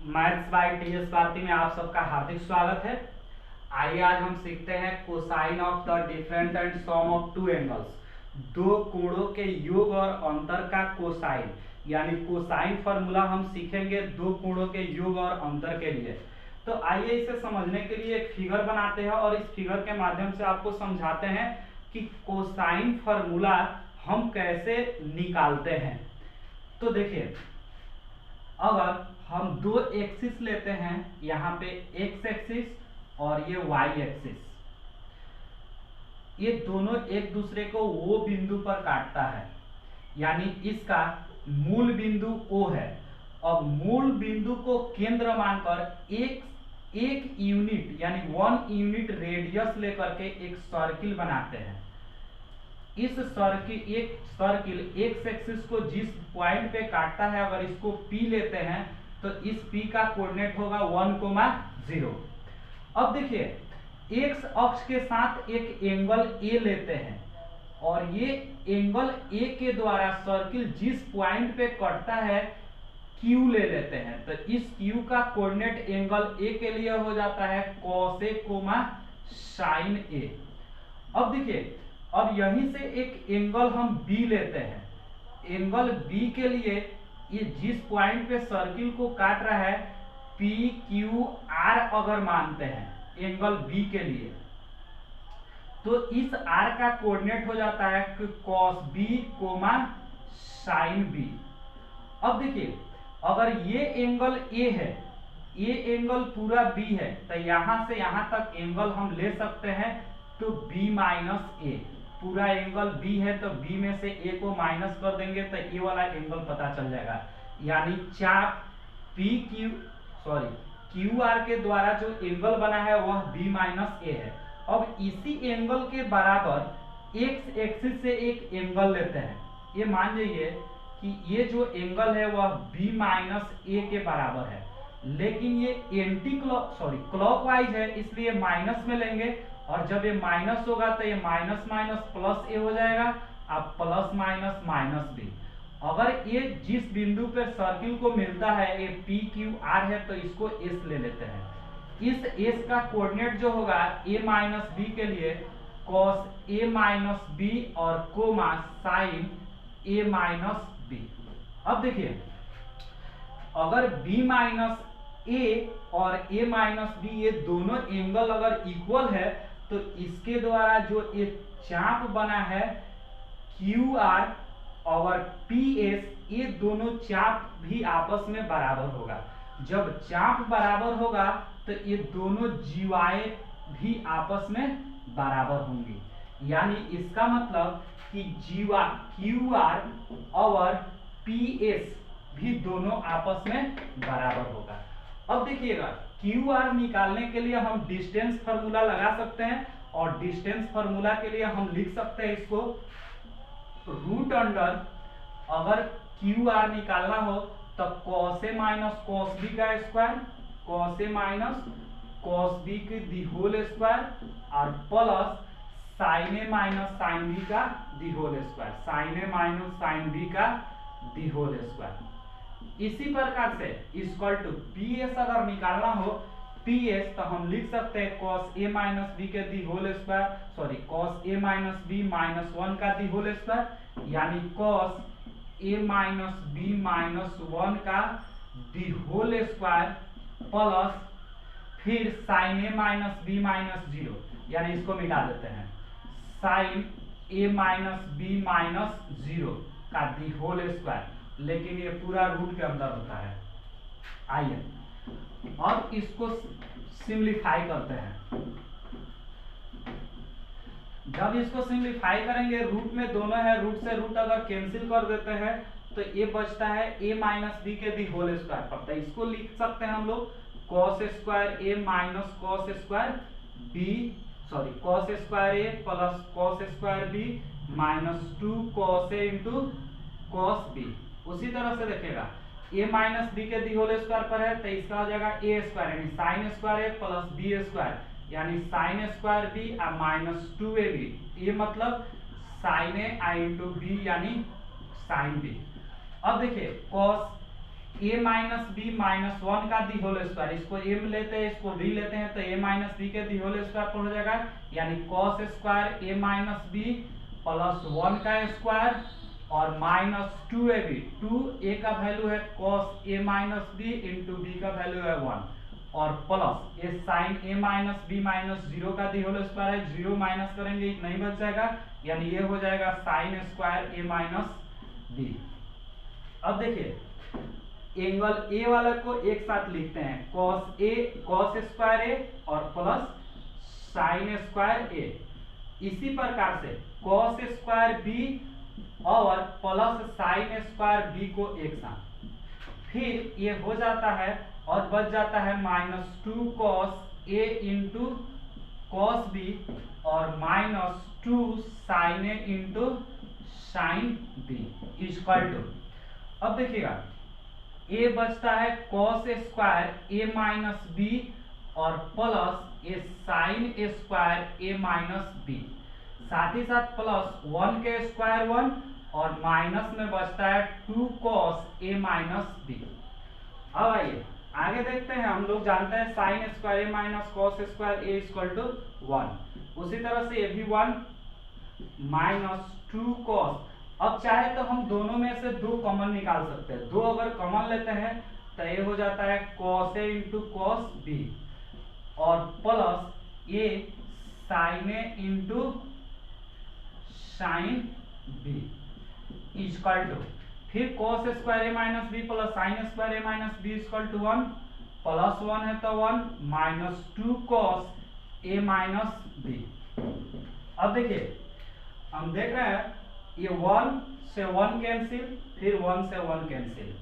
Maths by TS Bharti में आप सबका हार्दिक स्वागत है। आइए आज हम सीखते हैं cosine of the different and sum of two angles. दो कोणों के योग और अंतर का कोसाइन, यानी कोसाइन फॉर्मूला हम सीखेंगे दो कोणों के योग और अंतर के लिए। तो आइए इसे समझने के लिए एक फिगर बनाते हैं और इस फिगर के माध्यम से आपको समझाते हैं कि कोसाइन फॉर्मूला हम कैसे निकालते हैं। तो देखिए, अगर हम दो एक्सिस लेते हैं, यहाँ पे एक्स एक्सिस और ये वाई एक्सिस, ये दोनों एक दूसरे को वो बिंदु पर काटता है, यानी इसका मूल बिंदु O है। अब मूल बिंदु को केंद्र मानकर एक यूनिट यानी 1 यूनिट रेडियस लेकर के एक सर्किल बनाते हैं। इस सर्किल एक्स एक्सिस को जिस पॉइंट पे काटता है, अगर इसको P लेते हैं तो इस P का कोऑर्डिनेट होगा 1,0। अब देखिए, एक्स अक्ष के साथ एक एंगल A लेते हैं और ये एंगल A के द्वारा सर्किल जिस पॉइंट पे कटता है Q ले लेते हैं। तो इस Q का कोऑर्डिनेट एंगल A के लिए हो जाता है cos A, sin A। अब देखिए, अब यहीं से एक एंगल हम B लेते हैं। एंगल B के लिए ये जिस पॉइंट पे सर्किल को काट रहा है P Q R अगर मानते हैं एंगल B के लिए, तो इस R का कोऑर्डिनेट हो जाता है cos B, sin B। अब देखिए, अगर ये एंगल A है, ये एंगल पूरा B है, तो यहां से यहां तक एंगल हम ले सकते हैं तो B माइनस A। पूरा एंगल B है तो B में से A को माइनस कर देंगे तो A वाला एंगल पता चल जाएगा, यानी चाप QR के द्वारा जो एंगल बना है वह B माइनस A है। अब इसी एंगल के बराबर एक्स एक्सिस से एक एंगल लेते हैं। ये मान जाइए कि ये जो एंगल है वह B माइनस A के बराबर है, लेकिन ये क्लॉकवाइज है, इसलिए माइनस में लेंगे और जब ये माइनस होगा तो ये माइनस माइनस प्लस A हो जाएगा, अब प्लस माइनस माइनस B। अगर ये जिस बिंदु पे सर्किल को मिलता है ये P Q R है तो इसको S ले लेते हैं। इस S का कोऑर्डिनेट जो होगा A माइनस B के लिए cos A माइनस B और comma sin A minus B। अब देखिए, अगर B माइनस A और A माइनस B ये दोनों एंगल अगर इक्वल है तो इसके द्वारा जो एक चाप बना है QR और PS, ये दोनों चाप भी आपस में बराबर होगा। जब चाप बराबर होगा तो ये दोनों जीवाएं भी आपस में बराबर होंगी, यानी इसका मतलब कि जीवा QR और PS भी दोनों आपस में बराबर होगा। अब देखिएगा, QR निकालने के लिए हम डिस्टेंस फार्मूला लगा सकते हैं और डिस्टेंस फार्मूला के लिए हम लिख सकते हैं इसको रूट अंडर, अगर QR निकालना हो तो cos A minus cos B का square, cos A minus cos B के दी होल स्क्वायर और plus sin A minus sin B का the whole square, sin A minus sin B का the whole square. इसी प्रकार से equal to PS अगर निकालना हो PS तो हम लिख सकते हैं cos A माइनस B के the whole square, cos A minus B minus 1 का दी होल स्क्वायर, यानी cos A minus B minus 1 का दी होल स्क्वायर प्लस फिर sin A minus B minus 0, यानी इसको मिटा देते हैं, sin A minus B minus 0 का दी होल स्क्वायर, लेकिन ये पूरा रूट के अंदर होता है। आइए अब इसको सिंप्लीफाई करते हैं। जब इसको सिंप्लीफाई करेंगे, रूट में दोनों है, रूट से रूट अगर कैंसिल कर देते हैं तो ये बचता है A माइनस B के दी होल स्क्वायर पर। तो इसको लिख सकते हैं हम लोग cos square A minus cos square B, cos square A plus cos square B minus 2 cos A into cos B। उसी तरह से देखिएगा, A माइनस B के दी होल स्क्वायर पर है तो इसका हो जाएगा A स्क्वायर, यानी sin square A plus B square, यानी sin स्क्वायर B और माइनस 2AB, ये मतलब sin A इंटू B यानी sin B। अब देखिए cos a minus B minus one का दी होल स्क्वायर, इसको m लेते हैं इसको d लेते हैं तो a माइनस बी के दी होल स्क्वायर पर हो जाएगा, यानी cos square a minus B plus 1 का स्क्वायर और माइनस 2ab, 2a का वैल्यू है cos a minus B into B का वैल्यू है 1 और प्लस ये sine a minus B minus 0 का दी होल स्क्वायर है, 0 माइनस करेंगे एक नहीं बच जाएगा, यानी ये हो जाएगा sine square a minus B. अब देखिए एंगल ए वाला को एक साथ लिखते हैं cos स्क्वायर ए और प्लस साइन स्क्वायर ए। इसी प्रकार से cos स्क्वायर बी और प्लस साइन स्क्वायर बी को एक साथ, फिर ये हो जाता है और बच जाता है minus 2 cos A into cos B और minus 2 sine A into sine B equal to, अब देखिएगा a बचता है cos square a minus B और plus A sine square a minus B, साथ ही साथ प्लस 1 के स्क्वायर 1 और माइनस में बचता है 2 cos a माइनस बी। अब आइए आगे देखते हैं, हम लोग जानते हैं sine square a minus cos square a equal to 1, उसी तरह से ये भी 1 माइनस 2 cos। अब चाहे तो हम दोनों में से दो कॉमन निकाल सकते हैं, दो अगर कॉमन लेते हैं तो ये हो जाता है cos a into cos b और प्लस ये sin a into sin b equal to, फिर cos square a minus B plus sine square a minus B equal to 1 plus 1 है तो 1 minus 2 cos a minus B. अब देखिए हम देख रहे हैं ये 1 से 1 कैंसिल, फिर 1 से 1 कैंसिल,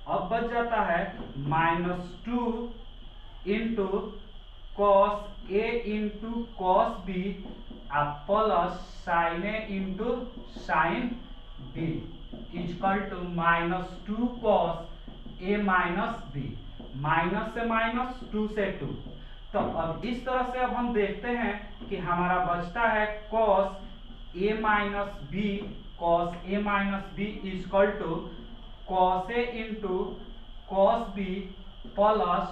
अब बच जाता है minus 2 into cos A into cos B plus sine A into sine B equal to minus 2 cos A minus B, minus से माइनस 2 से 2। तो अब इस तरह से अब हम देखते हैं कि हमारा बचता है cos a minus B cos a minus B equal to cos a into cos B plus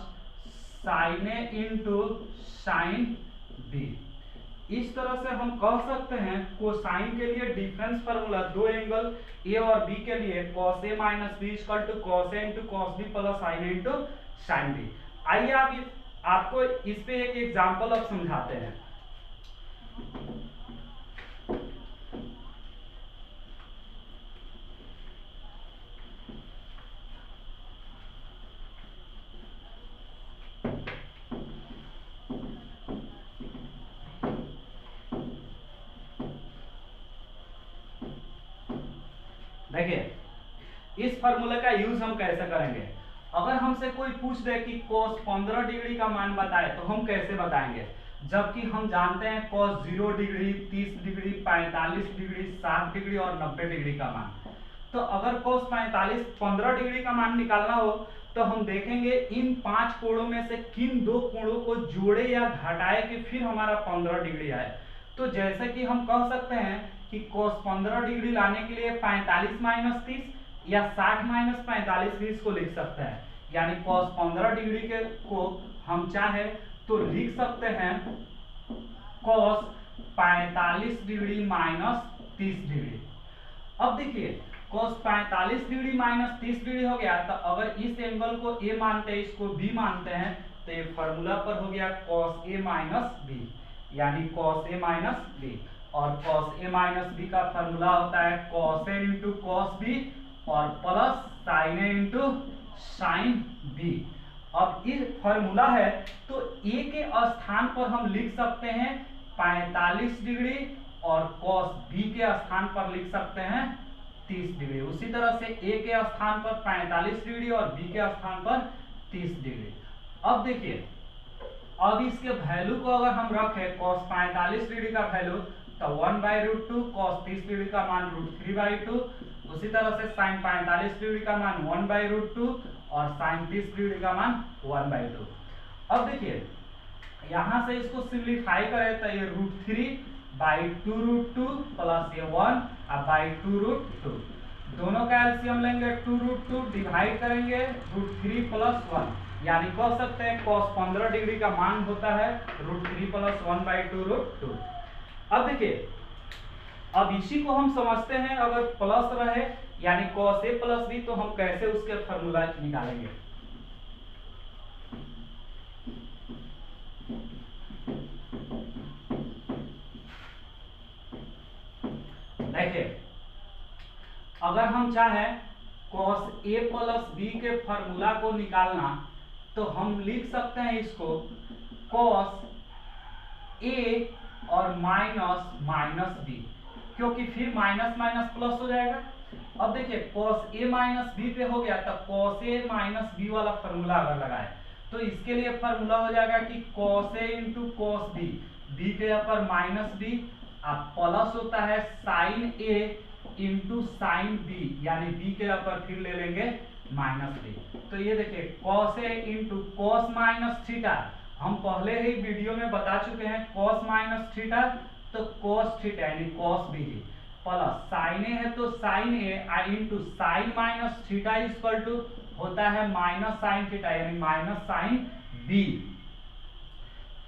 sine a into sine B. इस तरह से हम कह सकते हैं कोसाइन के लिए डिफरेंस फार्मूला, दो एंगल a और b के लिए cos a minus B equal to cos a into cos b plus sin a into sin b। आइए आपको इस पे एक एग्जांपल अब समझाते हैं। देखिए इस फार्मूले का यूज हम कैसे करेंगे, अगर हमसे कोई पूछ दे कि cos 15 डिग्री का मान बताए तो हम कैसे बताएंगे, जबकि हम जानते हैं cos 0 degree 30 degree 45 degree 60 degree और 90 डिग्री का मान। तो अगर cos 15 डिग्री का मान निकालना हो तो हम देखेंगे इन 5 कोणों में से किन दो कोणों को जोड़े या घटाए कि फिर हमारा 15 डिग्री आए। तो जैसे कि हम कह सकते हैं कि cos 15 डिग्री लाने के लिए 45 माइनस 30 या 60 माइनस 45 भी इसको लिख सकते हैं, यानी cos 15 डिग्री के को हम चाहे तो लिख सकते हैं cos 45 डिग्री माइनस 30 डिग्री। अब देखिए cos 45 डिग्री माइनस 30 डिग्री हो गया, तो अगर इस एंगल को a मानते हैं इसको b मानते हैं तो ये फॉर्मूला पर हो गया cos a माइनस b, यानी cos a माइनस b, और cos a माइनस b का फॉर्मूला होता है cos a into cos b और plus sin a into sin b। अब इस फॉर्मूला है तो a के स्थान पर हम लिख सकते हैं 45 डिग्री और cos b के स्थान पर लिख सकते हैं 30 डिग्री। उसी तरह से a के स्थान पर 45 डिग्री और b के स्थान पर 30 डिग्री। अब देखिए अब इसके वैल्यू को अगर हम रखें cos 45 डिग्री का वैल्यू तो 1/√2, cos 30 डिग्री का मान √3/2, उसी तरह से sin 45 डिग्री का मान 1/√2 और sin 30 डिग्री का मान 1/2। अब देखिए यहां से इसको सिंप्लीफाई करें तो ये √3/2√2 प्लस ये 1/2√2, दोनों का एलसीएम लेंगे 2√2 डिवाइड करेंगे √3 + 1, यानी कह सकते हैं cos 15 डिग्री का मान होता है √3 + 1/2√2। अब देखिए, अब इसी को हम समझते हैं, अगर प्लस रहे यानी cos a + b, तो हम कैसे उसके फॉर्मूला निकालेंगे। देखिए, अगर हम चाहें cos a + b के फॉर्मूला को निकालना, तो हम लिख सकते हैं इसको cos a और माइनस b, क्योंकि फिर माइनस माइनस प्लस हो जाएगा। अब देखिए cos a - b पे हो गया, तब cos a - b वाला फॉर्मूला अगर लगाए तो इसके लिए फॉर्मूला हो जाएगा कि cos a × cos b, b के ऊपर -b, अब प्लस होता है sin a × sin b, यानी b के ऊपर फिर ले लेंगे -b। तो ये देखिए cos a × cos -थीटा, हम पहले ही वीडियो में बता चुके हैं cos -थीटा तो cos थीटा यानी cos b, plus sin a है तो sin a into sin -theta equal to होता है -sin थीटा यानी -sin b।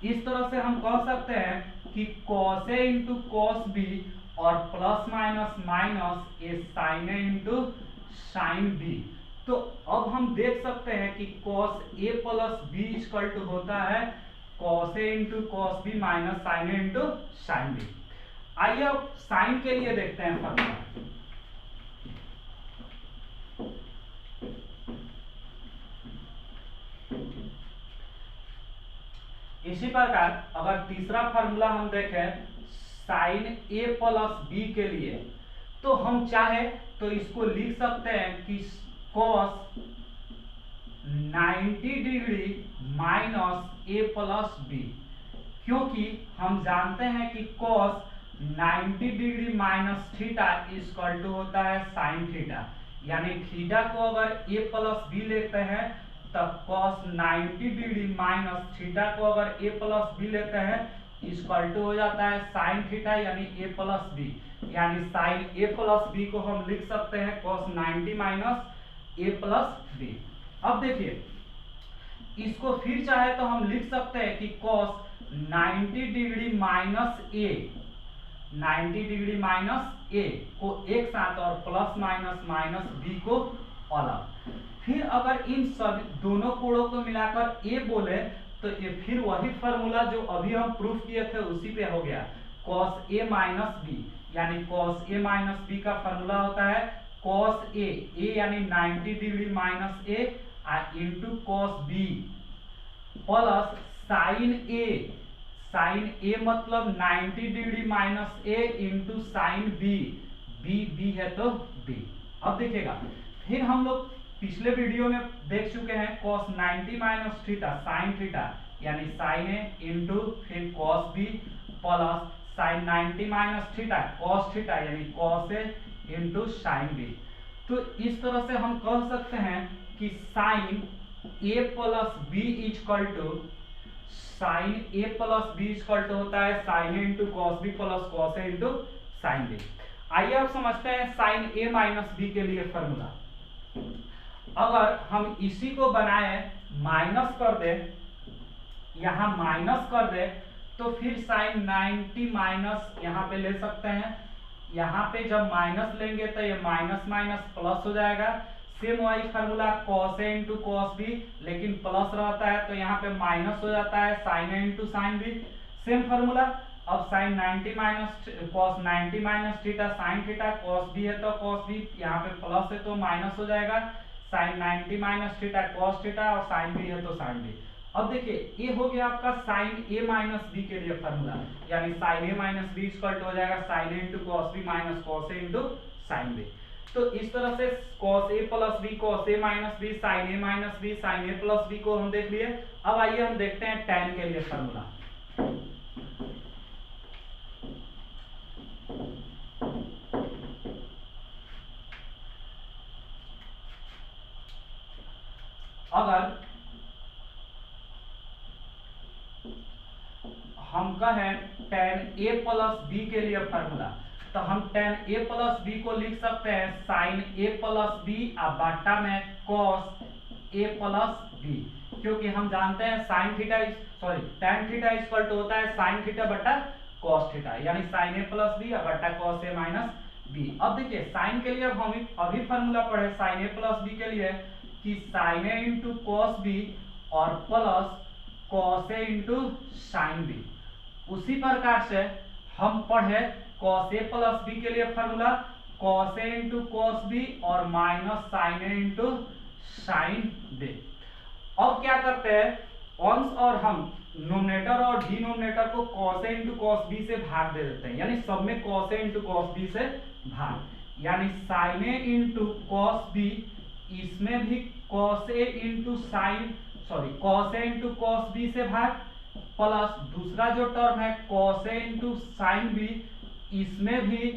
इस तरह से हम कह सकते हैं कि cos a × cos b और plus minus minus A sin a × sin b। तो अब हम देख सकते हैं कि cos a + b equal to होता है cos a × cos b minus sin a × sin b। आइए अब साइन के लिए देखते हैं फॉर्मूला। इसी प्रकार अगर तीसरा फार्मूला हम देखें sin a + b के लिए, तो हम चाहे तो इसको लिख सकते हैं कि cos 90 degree minus a + b, क्योंकि हम जानते हैं कि cos 90 degree minus theta equal to होता है sin थीटा, यानी थीटा को अगर a + b लेते हैं तब cos 90 डिग्री माइनस थीटा को अगर a + b लेते हैं इक्वल टू हो जाता है sin थीटा यानी a + b, यानी sin a + b को हम लिख सकते हैं cos 90 - a + b। अब देखिए इसको फिर चाहे तो हम लिख सकते हैं कि cos 90 degree - a, 90 degree - a को एक साथ और प्लस माइनस b को अलग। फिर अगर इन सभी दोनों कोणों को मिलाकर a बोले तो ये फिर वही फार्मूला जो अभी हम प्रूफ किए थे उसी पे हो गया cos a - b, यानी cos a - b का फार्मूला होता है cos a यानी 90 degree - a into cos b plus sin a मतलब 90 degree - a into sin b है तो b। अब देखिएगा, फिर हम लोग पिछले वीडियो में देख चुके हैं cos 90 - थीटा sin थीटा यानी sin a इंटू फिर cos b plus sin 90 - theta cos theta यानी cos a into sin b। तो इस तरह से हम कह सकते हैं कि sin a + b equal to sin a + b equal to होता है sin a into cos b plus cos a into sin b। आइए अब समझते हैं sin a - b के लिए फॉर्मूला। अगर हम इसी को बनाए माइनस कर दे, यहां माइनस कर दे, तो फिर sin 90 माइनस यहाँ पे ले सकते हैं। यहाँ पे जब माइनस लेंगे तो ये माइनस माइनस प्लस हो जाएगा। सेम वही formula cos a into cos b, लेकिन प्लस रहता है तो यहाँ पे माइनस हो जाता है sin a into sin b। Same formula, अब sin 90 cos 90 - theta sin theta cos b है तो cos b, यहाँ पे प्लस है तो माइनस हो जाएगा sin 90 - थीटा cos थीटा और sin b है तो sin b। अब देखिए ये हो गया आपका sin a - b के लिए फार्मूला, यानी sin a - b equal to हो जाएगा sin a into cos b minus cos a into sin b। तो इस तरह से cos a + b cos a - b sin a - b sin a + b को हम देख लिए। अब आइए हम देखते हैं tan के लिए फार्मूला। अगर हम कहें tan a + b के लिए फार्मूला, तो हम tan a प्लस बी को लिख सकते हैं sin a प्लस बी और बटा में cos a प्लस बी, क्योंकि हम जानते हैं sin theta tan theta equal to होता है sin थीटा बटा cos थीटा, यानी sin a प्लस बी और बटा cos a माइनस बी। अब देखिए sin के लिए अब हम अभी फार्मूला पढ़े sin a प्लस बी के लिए कि sin a into cos b और plus cos a into sin b। उसी प्रकार से हम पढ़े cos a प्लस b के लिए formula cos a into cos b और minus sin a into sin b। अब क्या करते हैं, अंश और हम नोमिनेटर और डिनोमिनेटर को cos a into cos b से भाग दे देते हैं, यानी सब में cos a into cos b से भाग, यानी sin a into cos b, इसमें भी cos a into cos a into cos b से भाग, प्लस दूसरा जो टर्म है cos a into sin b, इसमें भी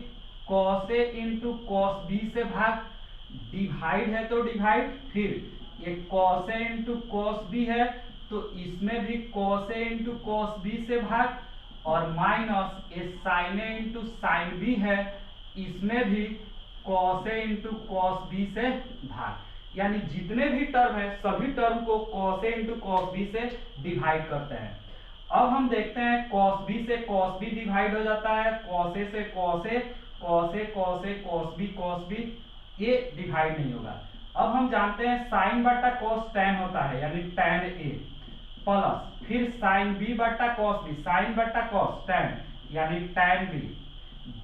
cos a into cos b से भाग, डिवाइड है तो डिवाइड, फिर ये cos a into cos b है तो इसमें भी cos a into cos b से भाग, और माइनस ये sin a into sin b है, इसमें भी cos a into cos b से भाग, यानी जितने भी टर्म है सभी टर्म को cos a into cos b से डिवाइड करते हैं। अब हम देखते हैं cos b से cos b डिवाइड हो जाता है, cos a से cos a, cos a cos a cos b ये डिवाइड नहीं होगा। अब हम जानते हैं sin बटा cos tan होता है, यानी tan a, प्लस फिर sin b बटा cos b, sin बटा cos tan यानी tan b,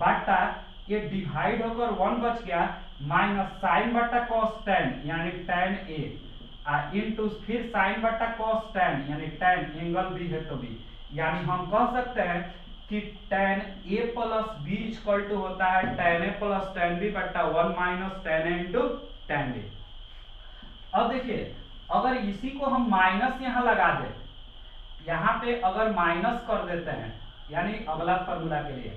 बटा ये डिवाइड होकर 1 बच गया, माइनस sin बटा cos tan यानी tan a, इनटू फिर sin बटा cos tan यानी tan एंगल b है तो b, यानी हम कह सकते हैं कि tan a plus b equal to होता है tan a plus tan b बटा 1 minus tan a into tan b। अब देखिए अगर इसी को हम माइनस यहाँ लगा दे, यहाँ पे अगर माइनस कर देते हैं, यानी अगला फॉर्मूला के लिए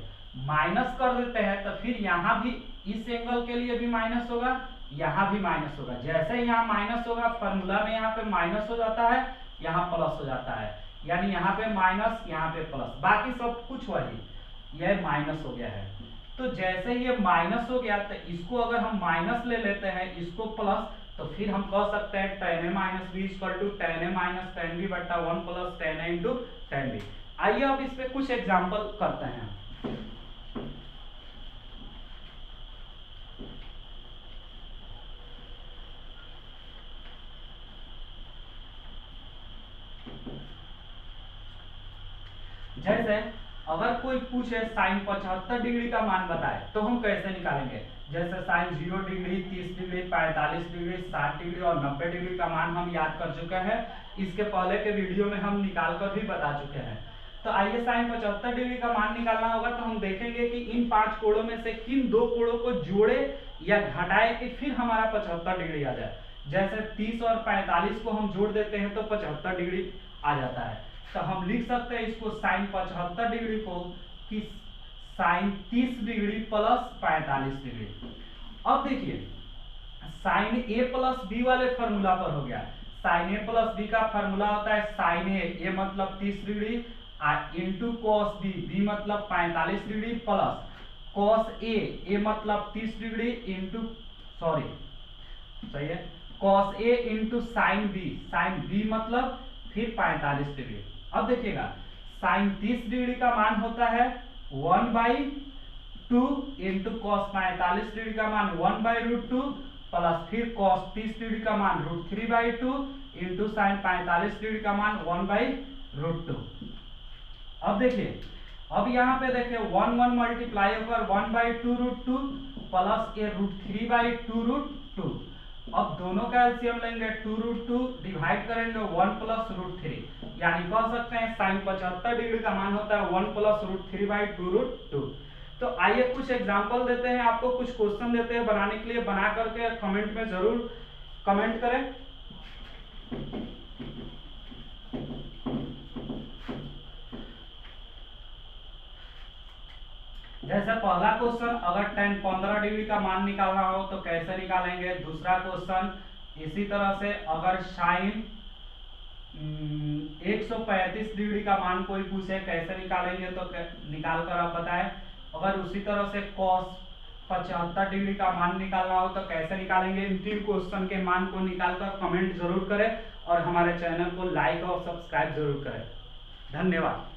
माइनस कर देते हैं, तो फिर यहाँ भी इस एंगल के लिए भी माइनस होगा, यहाँ भी माइनस होगा। जैसे यहाँ माइनस होगा फॉर्मूला में यहाँ पे माइनस हो जाता है, यहाँ प्लस हो जाता है, यानी यहाँ पे माइनस यहाँ पे प्लस, बाकी सब कुछ वही, यह माइनस हो गया है। तो जैसे ये माइनस हो गया तो इसको अगर हम माइनस ले लेते हैं, इसको प्लस, तो फिर हम कह सकते हैं tan a minus B equal to tan a minus tan b बटा 1 plus tan a into tan b। आइए अब इस पे कुछ एग्जाम्पल करते हैं। जैसे अगर कोई पूछे sin 75 डिग्री का मान बताए तो हम कैसे निकालेंगे, जैसे sin 0 degree, 30 degree, 45 degree, 60 degree और 90 डिग्री का मान हम याद कर चुके हैं, इसके पहले के वीडियो में हम निकाल कर भी बता चुके हैं। तो आइए sin 75 डिग्री का मान निकालना होगा, तो हम देखेंगे कि इन 5 कोणों में से किन 2 कोणों को जोड़े या घटाए कि फिर हमारा 75 डिग्री आ जाए। जैसे 30 और 45 को हम जोड़ देते हैं तो 75 डिग्री आ जाता है। तो हम लिख सकते हैं इसको sin 75 डिग्री को कि sin 30 डिग्री प्लस 45 डिग्री। अब देखिए sin a प्लस b वाले फॉर्मूला पर हो गया, sin a प्लस b का फॉर्मूला होता है sin a मतलब 30 degree into cos b, b मतलब 45 डिग्री, प्लस cos a मतलब 30 डिग्री इंटू सही है cos a into sin b मतलब फिर 45 डिग्री। अब देखिएगा sin 30 डिग्री का मान होता है 1/2 इंटू cos 45 डिग्री का मान 1/√2 प्लस फिर cos 30 डिग्री का मान √3/2 इंटू sin 45 डिग्री का मान 1/√2। अब देखिए अब यहाँ पे देखिए 1 मल्टीप्लाई होकर 1/2√2 प्लस ये √3/2√2। अब दोनों का एलसीएम लेंगे 2√2 डिवाइड करेंगे 1 प्लस √3, यानी कह सकते हैं sin 75 डिग्री का मान होता है 1 प्लस √3/2√2। तो आइए कुछ एग्जांपल देते हैं, आपको कुछ क्वेश्चन देते हैं बनाने के लिए, बना करके कमेंट में जरूर कमेंट करें। जैसे पहला क्वेश्चन अगर tan 15 डिग्री का मान निकालना हो तो कैसे निकालेंगे। दूसरा क्वेश्चन इसी तरह से अगर sin 135 डिग्री का मान कोई पूछे कैसे निकालेंगे, तो निकाल कर आप बताएं। अगर उसी तरह से cos 75 डिग्री का मान निकालना हो तो कैसे निकालेंगे, इन 3 क्वेश्चन के मान को निकालकर कमेंट जरूर करें और हमारे चैनल को लाइक और सब्सक्राइब जरूर करें। धन्यवाद।